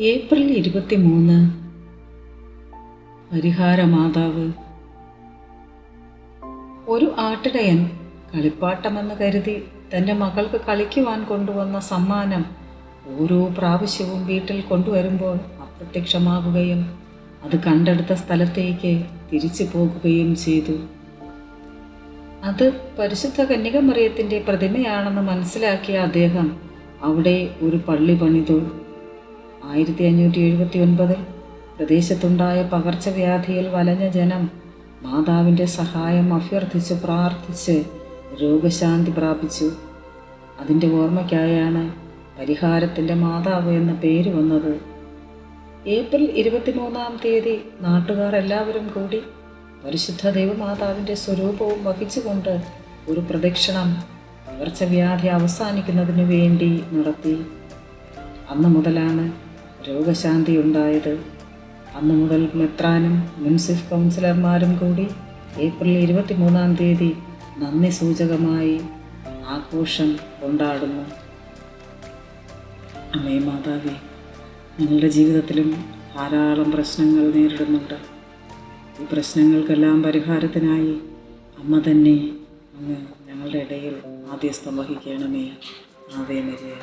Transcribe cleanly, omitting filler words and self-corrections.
April 23 പരിഹാരമാതാവ്. ഒരു ആട്ടിടയൻ കളിപ്പാട്ടമെന്ന് കരുതി തൻ്റെ മകൾക്ക് കളിക്കുവാൻ കൊണ്ടുവന്ന സമ്മാനം ഓരോ പ്രാവശ്യവും വീട്ടിൽ കൊണ്ടുവരുമ്പോൾ അപ്രത്യക്ഷമാകുകയും അത് കണ്ടെടുത്ത സ്ഥലത്തേക്ക് തിരിച്ചു പോകുകയും ചെയ്തു. അത് പരിശുദ്ധ കന്യകമറിയത്തിൻ്റെ പ്രതിമയാണെന്ന് മനസ്സിലാക്കിയ അദ്ദേഹം അവിടെ ഒരു പള്ളി പണിതു. 1579 പ്രദേശത്തുണ്ടായ പകർച്ചവ്യാധിയിൽ വലഞ്ഞ ജനം മാതാവിൻ്റെ സഹായം അഭ്യർത്ഥിച്ച് പ്രാർത്ഥിച്ച് രോഗശാന്തി പ്രാപിച്ചു. അതിൻ്റെ ഓർമ്മയ്ക്കായാണ് പരിഹാരത്തിൻ്റെ മാതാവ് എന്ന പേര് വന്നത്. ഏപ്രിൽ 23 നാട്ടുകാർ എല്ലാവരും കൂടി പരിശുദ്ധ ദൈവമാതാവിൻ്റെ സ്വരൂപവും വഹിച്ചുകൊണ്ട് ഒരു പ്രദക്ഷിണം പകർച്ചവ്യാധി അവസാനിക്കുന്നതിന് വേണ്ടി നടത്തി. അന്ന് മുതലാണ് രോഗശാന്തി ഉണ്ടായത്. അന്നു മുതൽ മെത്രാനും മുൻസിഫ് കൗൺസിലർമാരും കൂടി ഏപ്രിൽ 23 നന്ദി സൂചകമായി ആഘോഷം കൊണ്ടാടുന്നു. അമ്മേ മാതാവേ, ഞങ്ങളുടെ ജീവിതത്തിലും ധാരാളം പ്രശ്നങ്ങൾ നേരിടുന്നുണ്ട്. ഈ പ്രശ്നങ്ങൾക്കെല്ലാം പരിഹാരത്തിനായി അമ്മ തന്നെ അങ്ങ് ഞങ്ങളുടെ ഇടയിൽ മാധ്യസ്ഥം വഹിക്കണമേ. Ave Maria.